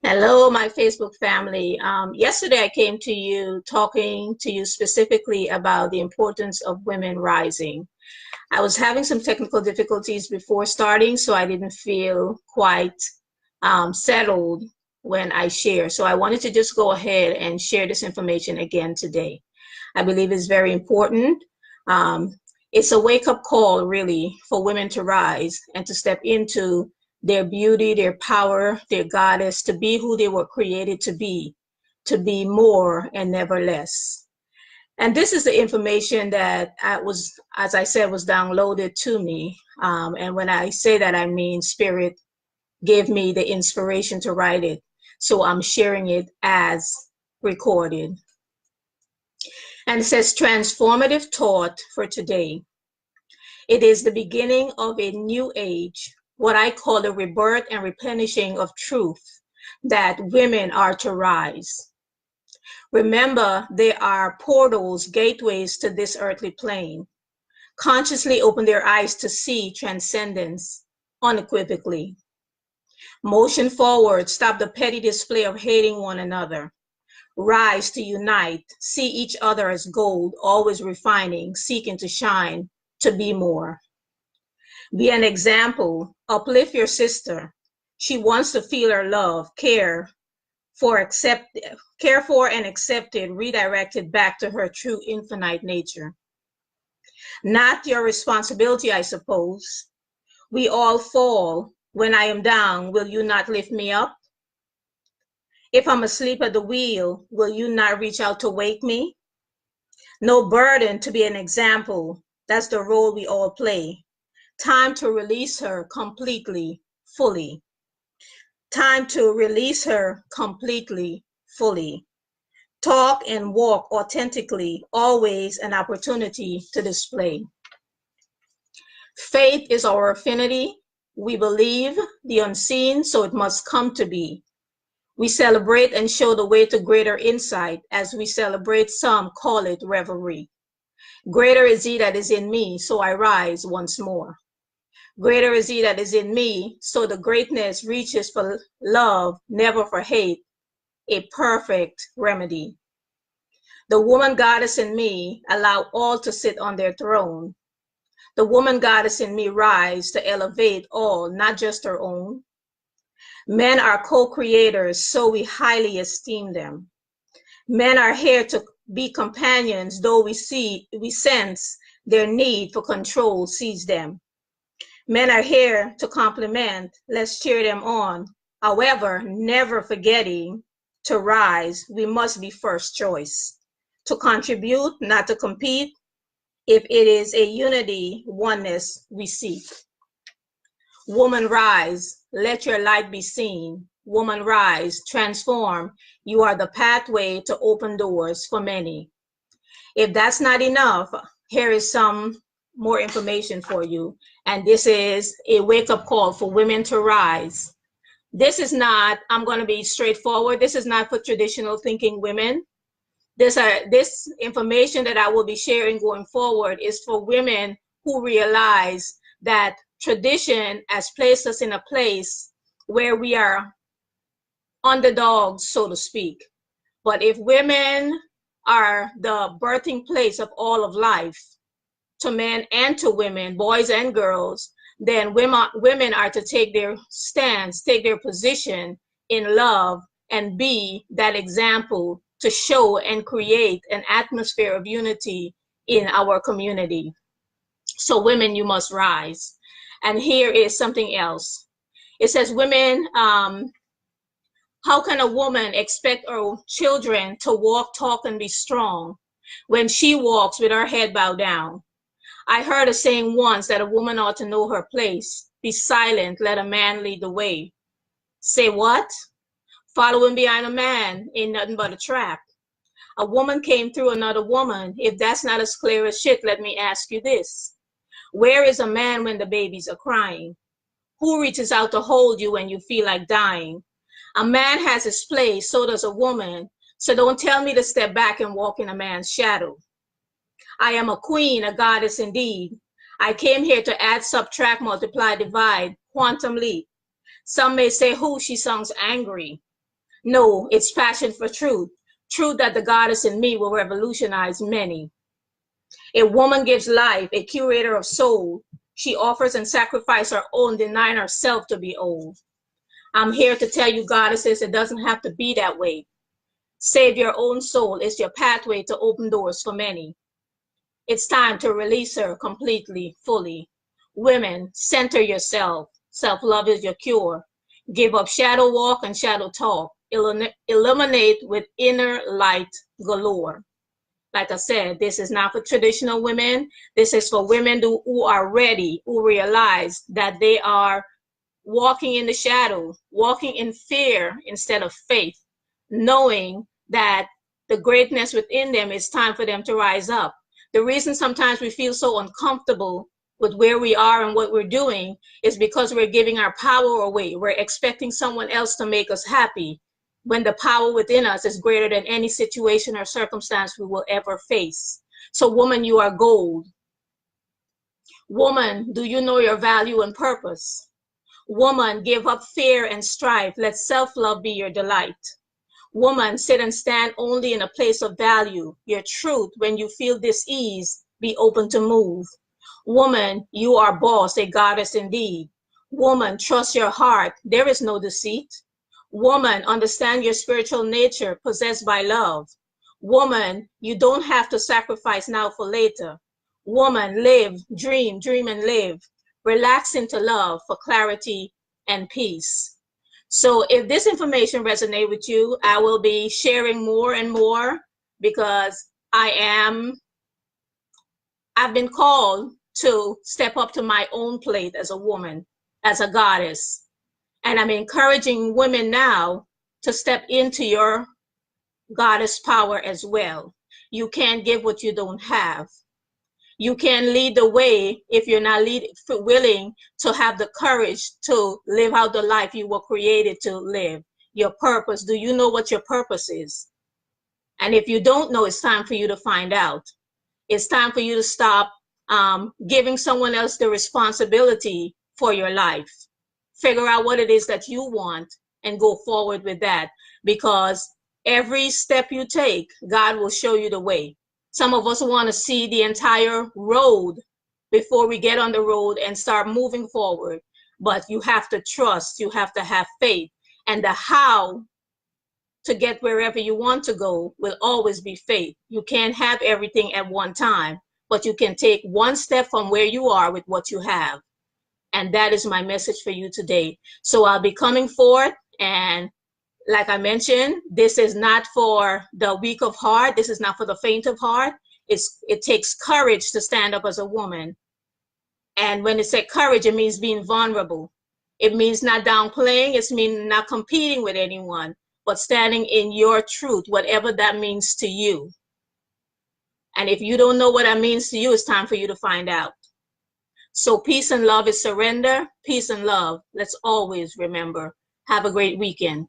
Hello, my Facebook family. Yesterday I came to you talking to you specifically about the importance of women rising. I was having some technical difficulties before starting, so I didn't feel quite settled when I share. So I wanted to just go ahead and share this information again today. I believe it's very important. Um, it's a wake-up call, really, for women to rise and to step into their beauty, their power, their goddess, to be who they were created to be more and never less. And this is the information that as I said, was downloaded to me. And when I say that, I mean Spirit gave me the inspiration to write it. So I'm sharing it as recorded. And it says transformative thought for today. It is the beginning of a new age, what I call the rebirth and replenishing of truth, that women are to rise. Remember, there are portals, gateways to this earthly plane. Consciously open their eyes to see transcendence unequivocally. Motion forward, stop the petty display of hating one another. Rise to unite, see each other as gold, always refining, seeking to shine, to be more. Be an example, uplift your sister. She wants to feel her love, care for and accepted, redirected back to her true infinite nature. Not your responsibility, I suppose. We all fall. When I am down, will you not lift me up? If I'm asleep at the wheel, will you not reach out to wake me? No burden to be an example. That's the role we all play. Time to release her completely, fully. Time to release her completely, fully. Talk and walk authentically, always an opportunity to display. Faith is our affinity. We believe the unseen, so it must come to be. We celebrate and show the way to greater insight. As we celebrate, some call it revelry. Greater is he that is in me, so I rise once more. Greater is he that is in me, so the greatness reaches for love, never for hate, a perfect remedy. The woman goddess in me, allow all to sit on their throne. The woman goddess in me rise to elevate all, not just her own. Men are co-creators, so we highly esteem them. Men are here to be companions, though we sense their need for control sees them. Men are here to complement, let's cheer them on. However, never forgetting to rise, we must be first choice. To contribute, not to compete, if it is a unity, oneness we seek. Woman rise, let your light be seen. Woman rise, transform. You are the pathway to open doors for many. If that's not enough, here is some more information for you. And this is a wake-up call for women to rise. This is not, I'm going to be straightforward, this is not for traditional thinking women. This information that I will be sharing going forward is for women who realize that tradition has placed us in a place where we are underdogs, so to speak. But if women are the birthing place of all of life, to men and to women, boys and girls, then women are to take their stance, take their position in love, and be that example to show and create an atmosphere of unity in our community. So women, you must rise. And here is something else. It says, women, how can a woman expect her children to walk, talk, and be strong when she walks with her head bowed down? I heard a saying once that a woman ought to know her place. Be silent, let a man lead the way. Say what? Following behind a man ain't nothing but a trap. A woman came through another woman. If that's not as clear as shit, let me ask you this. Where is a man when the babies are crying? Who reaches out to hold you when you feel like dying? A man has his place, so does a woman. So don't tell me to step back and walk in a man's shadow. I am a queen, a goddess indeed. I came here to add, subtract, multiply, divide, quantum leap. Some may say, who, she sounds angry. No, it's passion for truth. Truth that the goddess in me will revolutionize many. A woman gives life, a curator of soul. She offers and sacrifices her own, denying herself to be old. I'm here to tell you, goddesses, it doesn't have to be that way. Save your own soul is your pathway to open doors for many. It's time to release her completely, fully. Women, center yourself. Self-love is your cure. Give up shadow walk and shadow talk. Illuminate with inner light galore. Like I said, this is not for traditional women. This is for women who are ready, who realize that they are walking in the shadow, walking in fear instead of faith, knowing that the greatness within them, is time for them to rise up. The reason sometimes we feel so uncomfortable with where we are and what we're doing is because we're giving our power away. We're expecting someone else to make us happy, when the power within us is greater than any situation or circumstance we will ever face. So woman, you are gold. Woman, do you know your value and purpose? Woman, give up fear and strife. Let self-love be your delight. Woman, sit and stand only in a place of value. Your truth, when you feel dis-ease, be open to move. Woman, you are boss, a goddess indeed. Woman, trust your heart. There is no deceit. Woman, understand your spiritual nature, possessed by love. Woman, you don't have to sacrifice now for later. Woman, live, dream and live. Relax into love for clarity and peace. So if this information resonates with you, I will be sharing more and more, because I've been called to step up to my own plate as a woman, as a goddess. And I'm encouraging women now to step into your goddess power as well. You can't give what you don't have. You can lead the way if you're not willing to have the courage to live out the life you were created to live. Your purpose. Do you know what your purpose is? And if you don't know, it's time for you to find out. It's time for you to stop giving someone else the responsibility for your life. Figure out what it is that you want and go forward with that, because every step you take, God will show you the way. Some of us want to see the entire road before we get on the road and start moving forward. But you have to trust, you have to have faith, and the how to get wherever you want to go will always be faith. You can't have everything at one time, but you can take one step from where you are with what you have. And that is my message for you today. So I'll be coming forth, and like I mentioned, this is not for the weak of heart. This is not for the faint of heart. It takes courage to stand up as a woman. And when it says courage, it means being vulnerable. It means not downplaying. It means not competing with anyone, but standing in your truth, whatever that means to you. And if you don't know what that means to you, it's time for you to find out. So peace and love is surrender. Peace and love. Let's always remember. Have a great weekend.